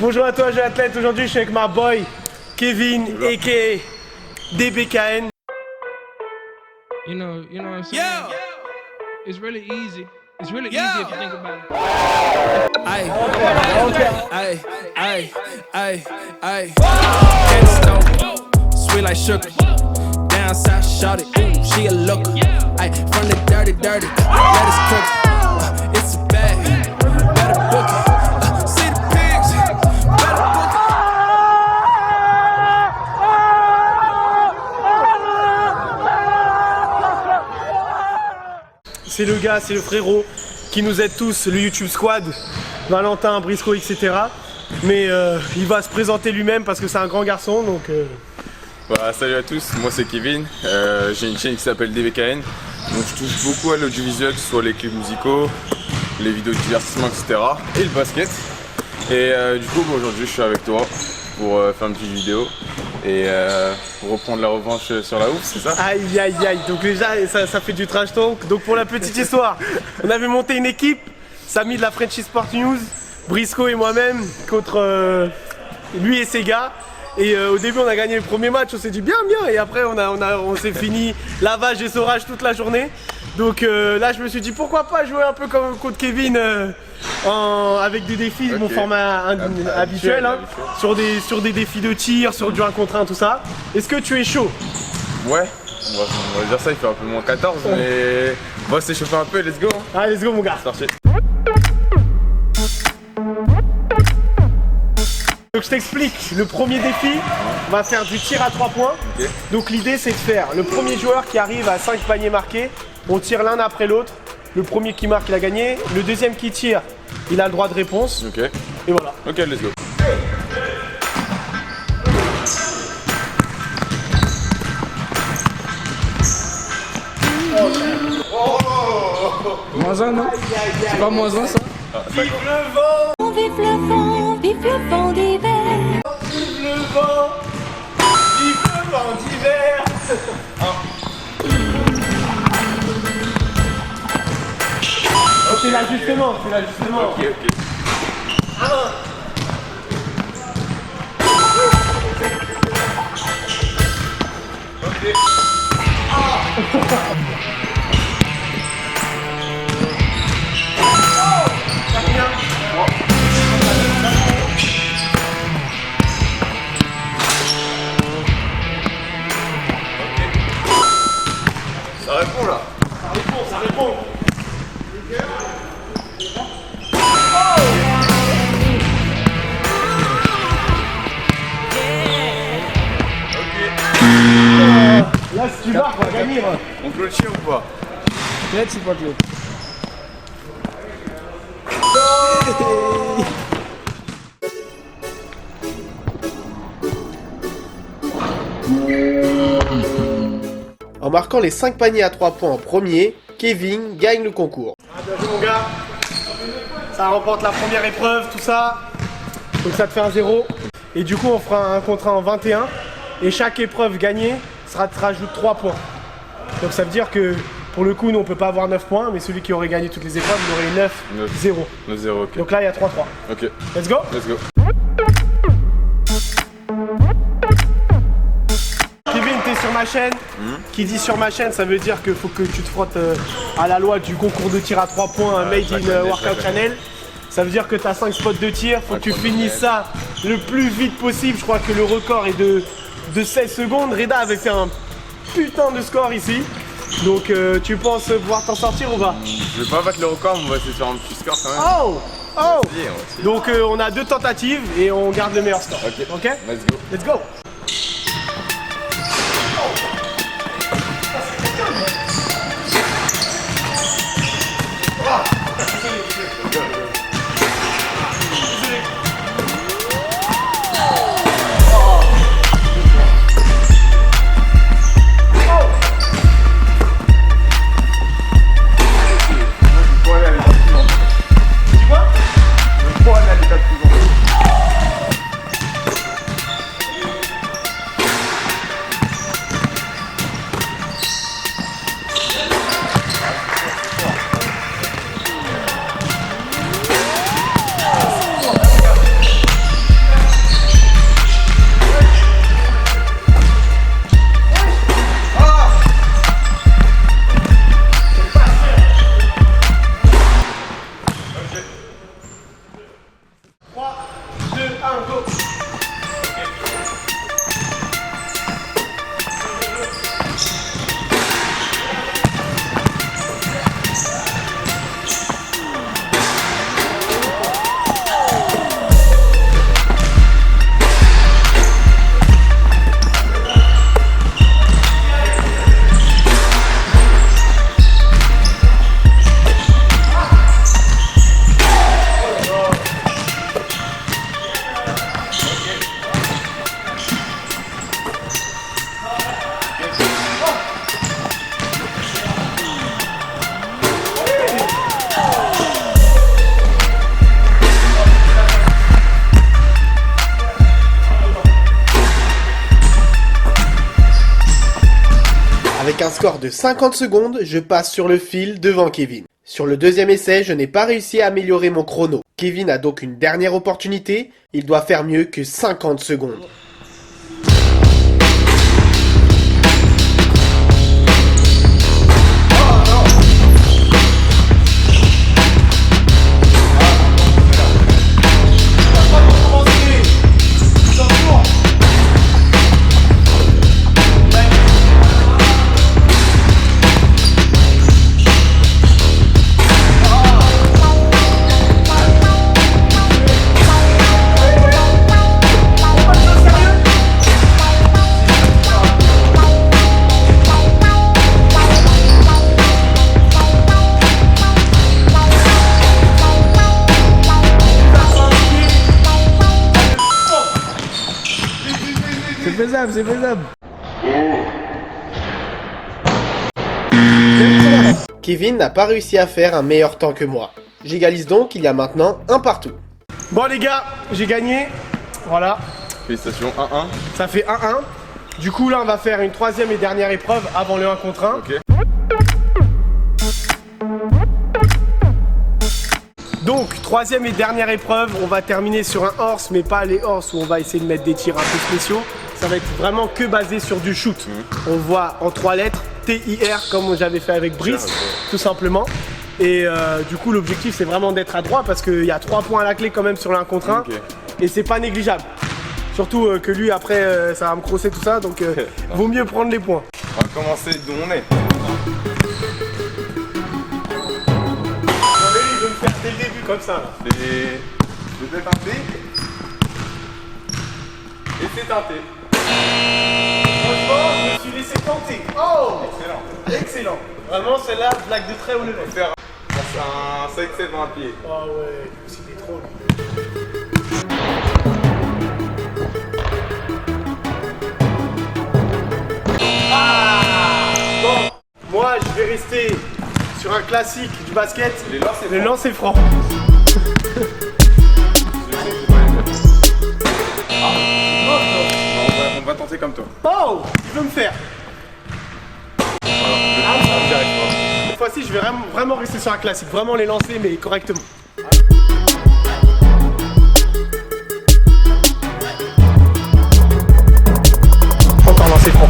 Bonjour à toi, jeune athlète. Aujourd'hui, je suis avec ma boy Kevin, a.k.a. DBKN. You know what I'm saying? Yeah. It's really easy. It's really easy if you think about it. Ay, ay, ay, ay, ay. Candy stone, sweet like sugar. Down south, shawty, she a looker. Ay, from the dirty, let us cook it. It's a bag, better book it. See the pigs, better book it. C'est le gars, c'est le frérot qui nous aide tous, le YouTube Squad, Valentin, Briscoe, etc. Mais il va se présenter lui-même parce que c'est un grand garçon, donc... Voilà, salut à tous, moi c'est Kevin, j'ai une chaîne qui s'appelle DBKN, donc je touche beaucoup à l'audiovisuel, que ce soit les clips musicaux, les vidéos de divertissement, etc. et le basket. Et du coup aujourd'hui je suis avec toi pour faire une petite vidéo et reprendre la revanche sur la ouf, c'est ça? Aïe aïe aïe, donc déjà ça fait du trash talk. Donc pour la petite histoire, on avait monté une équipe, Samy de la Frenchy Sport News, Briscoe et moi-même contre lui et ses gars. Et au début on a gagné le premier match, on s'est dit bien et après on s'est fini lavage et saurage toute la journée. Donc là je me suis dit pourquoi pas jouer un peu comme contre Kevin avec des défis, okay. Mon format habituel, hein, sur des défis de tir, sur du 1 contre 1, tout ça. Est-ce que tu es chaud? Ouais, on va dire ça, il fait un peu moins 14 mais on va s'échauffer un peu, let's go. Allez, let's go mon gars. C'est parti. Donc je t'explique, le premier défi, on va faire du tir à 3 points. Okay. Donc l'idée c'est de faire le premier joueur qui arrive à 5 paniers marqués, on tire l'un après l'autre. Le premier qui marque il a gagné, le deuxième qui tire, il a le droit de réponse. Ok. Et voilà. Ok, let's go. Moins un, non? C'est pas moins un, ça? Vive le vent! Vive le vent, vive le vent d'hiver. Vive le vent! Vive le vent d'hiver! Oh, c'est l'ajustement, c'est l'ajustement. Ok. Ça répond là. Ça répond. Là si tu marques, on va gagner. On peut le tir ou pas? Let's see what you. En marquant les 5 paniers à 3 points en premier, Kevin gagne le concours. Bien joué mon gars. Ça remporte la première épreuve, tout ça. Donc ça te fait un 0. Et du coup on fera un contre 1 en 21. Et chaque épreuve gagnée te rajoute 3 points. Donc ça veut dire que pour le coup nous on peut pas avoir 9 points, mais celui qui aurait gagné toutes les épreuves il aurait 9-0. 9-0, ok. Donc là il y a 3-3. Ok. Let's go. Let's go. Kevin, t'es sur ma chaîne. Qui dit sur ma chaîne, ça veut dire qu'il faut que tu te frottes à la loi du concours de tir à 3 points Made in Workout Channel. Ça veut dire que tu as 5 spots de tir, faut que tu finisses ça le plus vite possible. Je crois que le record est de 16 secondes. Reda avait fait un putain de score ici. Donc tu penses pouvoir t'en sortir ou pas? Je vais pas battre le record, mais on va essayer de faire un petit score quand même. Oh! On va essayer. Donc on a 2 tentatives et on garde le meilleur score. Ok? Let's go. Let's go! 1, go. Avec un score de 50 secondes, je passe sur le fil devant Kevin. Sur le deuxième essai, je n'ai pas réussi à améliorer mon chrono. Kevin a donc une dernière opportunité, il doit faire mieux que 50 secondes. C'est faisable, c'est faisable. Kevin n'a pas réussi à faire un meilleur temps que moi. J'égalise donc, il y a maintenant un partout. Bon les gars, j'ai gagné. Voilà. Félicitations, 1-1. Ça fait 1-1. Du coup là on va faire une troisième et dernière épreuve avant le 1 contre 1. Ok. Donc troisième et dernière épreuve, on va terminer sur un horse, mais pas les horse où on va essayer de mettre des tirs un peu spéciaux. Ça va être vraiment que basé sur du shoot. On voit en 3 lettres, TIR comme j'avais fait avec Brice, tout simplement. Et du coup l'objectif c'est vraiment d'être à droit parce qu'il y a 3 points à la clé quand même sur le 1 contre 1. Okay. Et c'est pas négligeable. Surtout que lui après ça va me crosser tout ça, donc vaut mieux prendre les points. On va commencer d'où on est. Il veut me faire dès le début comme ça. Je vais teinter. Et c'est teinté. Franchement, je me suis laissé tenter. Oh! Excellent. Excellent. Vraiment, celle-là, blague de très haut level. Faire un 5-7 dans un pied. Ah ouais, c'est des trolls. Ah! Bon, moi, je vais rester sur un classique du basket, le lancer franc. On va tenter comme toi. Oh! Il veut me faire. Cette fois-ci, je vais vraiment rester sur un classique, vraiment les lancer, mais correctement. Encore lancer franc.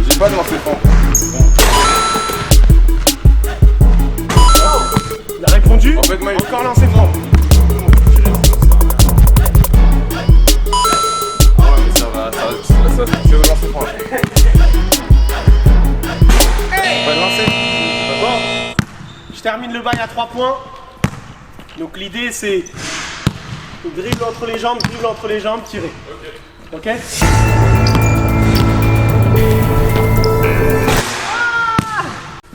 J'ai pas de lancer franc. Il a répondu. En fait, moi, encore lancer franc. Ah ouais, mais ça va c'est le lancer franc. On va le lancer. Bon, je termine le bail à 3 points. Donc l'idée c'est dribble entre les jambes, tirer. Ok.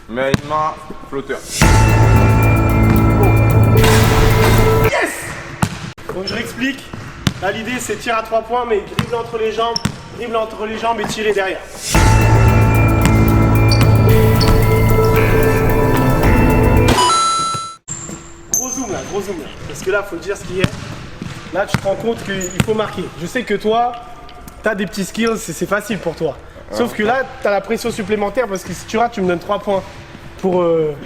Mais une main flotteur. Yes! Donc je réexplique. Là l'idée c'est tir à 3 points mais dribble entre les jambes et tirer derrière. Gros zoom là. Parce que là faut dire ce qu'il y a. Là tu te rends compte qu'il faut marquer. Je sais que toi, t'as des petits skills, c'est facile pour toi. Sauf que là, t'as la pression supplémentaire parce que si tu rates, tu me donnes 3 points pour le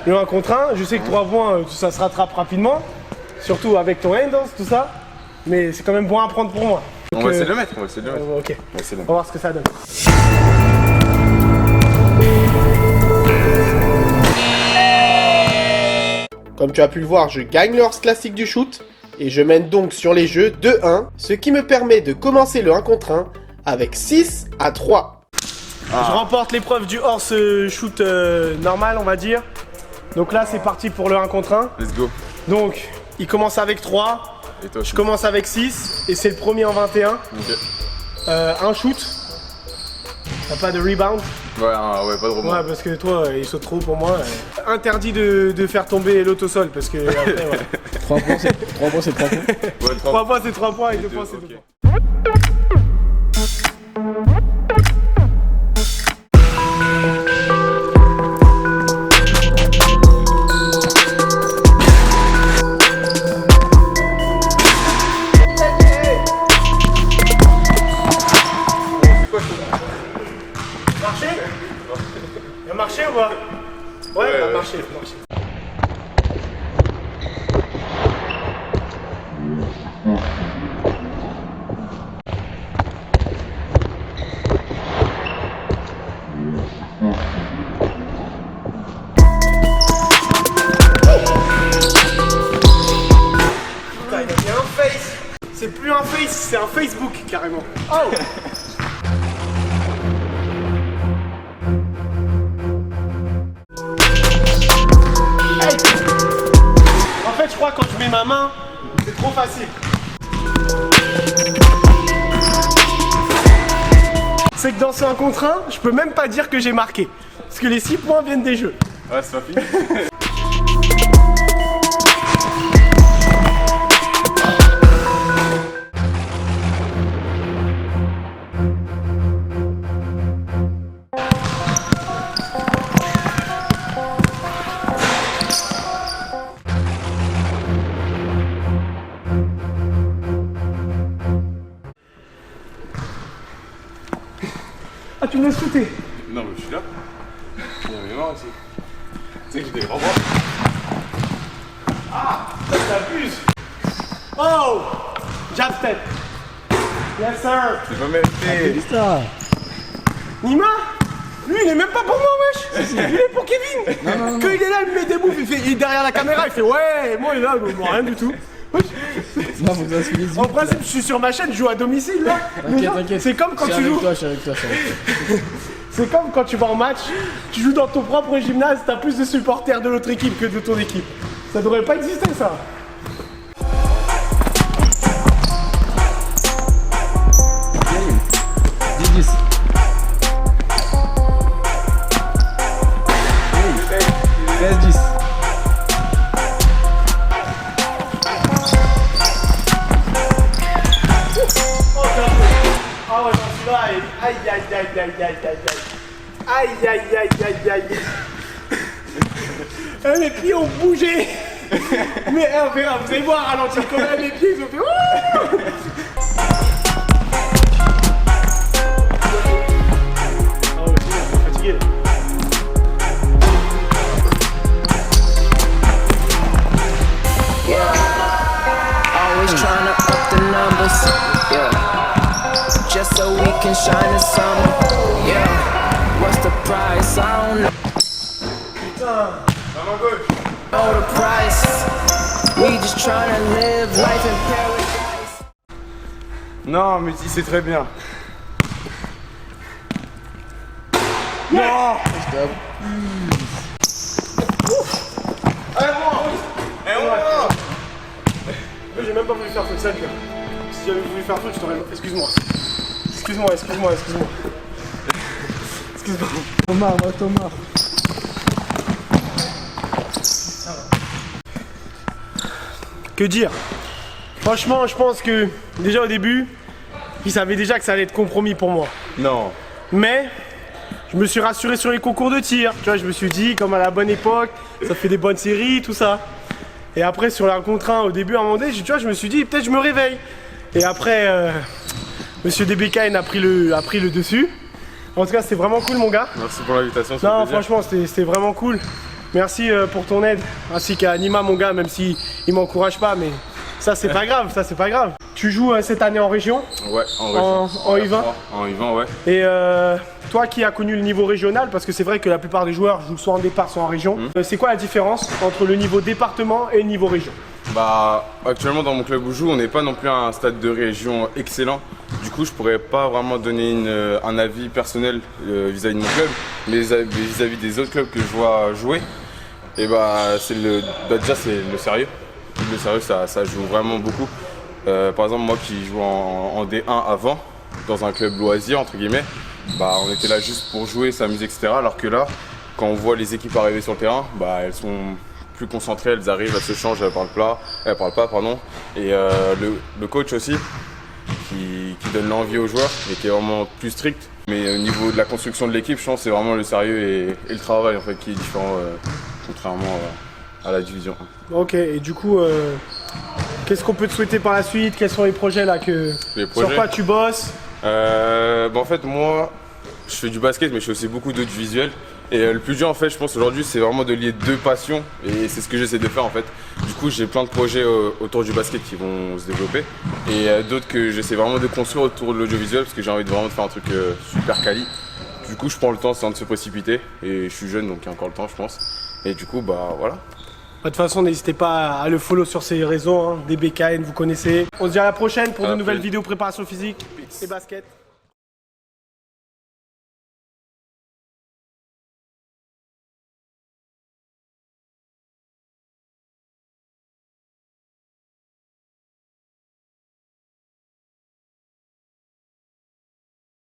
1 contre 1. Je sais que 3 points, ça se rattrape rapidement. Surtout avec ton handles, tout ça. Mais c'est quand même bon à prendre pour moi. Donc, On va essayer de le mettre. Ok. On va essayer de le On va voir ce que ça donne. Comme tu as pu le voir, je gagne le horse classique du shoot. et je mène donc sur les jeux 2-1, ce qui me permet de commencer le 1 contre 1 avec 6-3. Je remporte l'épreuve du horse shoot normal, on va dire. Donc là, c'est parti pour le 1 contre 1. Let's go. Donc, il commence avec 3, Et toi, je commence avec 6, et c'est le premier en 21. Ok. Un shoot. T'as pas de rebound? Ouais, pas de rebond. Ouais, parce que toi, il saute trop pour moi. Interdit de faire tomber l'autosol, parce que après, voilà. 3 points, c'est 3 points. Ouais, 3 points, c'est 3 points, et 2 points, c'est 2 ok. points. Il a marché ou pas? Ouais, il a marché, il a marché. Putain, il a mis un face. C'est plus un face, c'est un Facebook carrément. Oh. En fait, je crois que quand je mets ma main, c'est trop facile. C'est que dans ce 1 contre 1, je peux même pas dire que j'ai marqué. Parce que les 6 points viennent des jeux. Ouais, c'est pas fini. Ah, tu me laisses shooter? Non, mais je suis là. Il y avait marre aussi. Tu sais que j'ai des grands bras. Ah, t'abuses. Oh, jab step. Yes sir. C'est pas mérité. Ça. Nima, lui il est même pas pour moi wesh. Il est pour Kevin. Quand il est là, il me met des moves, il est derrière la caméra, il fait ouais, et moi il est là, bon, rien du tout. Non, faut que ça se finisse vite. En principe, je suis sur ma chaîne, je joue à domicile là. T'inquiète. C'est comme quand Je tu suis joues. avec toi, je suis avec toi. C'est comme quand tu vas en match, tu joues dans ton propre gymnase, t'as plus de supporters de l'autre équipe que de ton équipe. Ça devrait pas exister ça. Ah ouais, non, celui-là, aïe aïe aïe aïe aïe aïe aïe aïe aïe aïe aïe aïe aïe. Mes pieds ont bougé. Mais on verra, vous allez voir ralentir quand même mes pieds, ils ont fait ouh. Ah ouais, je suis fatigué là. Always trying to up the numbers, yeah. Just so we can shine in summer, yeah. What's the price? I don't know. Putain, Know the price. We just trying to live life in paradise. Non, mais c'est très bien. non. Stop. Allez, moi. J'ai même pas voulu faire faute, ça le gars. Si j'avais voulu faire faute, je t'aurais... Excuse-moi. Excuse-moi. Thomas. Que dire? Franchement, je pense que déjà au début, ils savaient déjà que ça allait être compromis pour moi. Non. Mais je me suis rassuré sur les concours de tir. Tu vois, je me suis dit, comme à la bonne époque, ça fait des bonnes séries, tout ça. Et après, sur la contre 1, au début, à un moment donné, tu vois, je me suis dit, peut-être je me réveille. Et après, Monsieur DBKN a pris le dessus. En tout cas, c'était vraiment cool, mon gars. Merci pour l'invitation. Non, franchement, c'était vraiment cool. Merci pour ton aide, ainsi qu'à Nima, mon gars, même si il m'encourage pas, mais ça, c'est pas grave, Tu joues cette année en région? Ouais, en région. En U20? En U20, ouais. Et toi qui as connu le niveau régional, parce que c'est vrai que la plupart des joueurs jouent soit en départ, soit en région, c'est quoi la différence entre le niveau département et le niveau région? Bah, actuellement dans mon club où je joue, on n'est pas non plus à un stade de région excellent. Du coup, je pourrais pas vraiment donner un avis personnel vis-à-vis de mon club, mais vis-à-vis des autres clubs que je vois jouer. Et déjà c'est le sérieux. Le sérieux, ça joue vraiment beaucoup. Par exemple, moi qui joue en D1 avant, dans un club loisir entre guillemets, bah, on était là juste pour jouer, s'amuser, etc. Alors que là, quand on voit les équipes arriver sur le terrain, bah, elles sont plus concentrées, elles arrivent, elles se changent, elles parlent pas, Et le coach aussi, qui donne l'envie aux joueurs et qui est vraiment plus strict. Mais au niveau de la construction de l'équipe, je pense que c'est vraiment le sérieux et le travail en fait, qui est différent, contrairement à la division 1. Ok, et du coup, qu'est-ce qu'on peut te souhaiter par la suite? Quels sont les projets là sur quoi tu bosses? En fait, moi, je fais du basket, mais je fais aussi beaucoup d'audiovisuel. Et le plus dur, en fait, je pense aujourd'hui, c'est vraiment de lier deux passions. Et c'est ce que j'essaie de faire, en fait. Du coup, j'ai plein de projets autour du basket qui vont se développer. Et d'autres que j'essaie vraiment de construire autour de l'audiovisuel, parce que j'ai envie de vraiment faire un truc super quali. Du coup, je prends le temps sans de se précipiter. Et je suis jeune, donc il y a encore le temps, je pense. Et du coup, bah voilà. De toute façon, n'hésitez pas à le follow sur ses réseaux, hein, DBKN, vous connaissez. On se dit à la prochaine pour de nouvelles vidéos préparation physique et basket.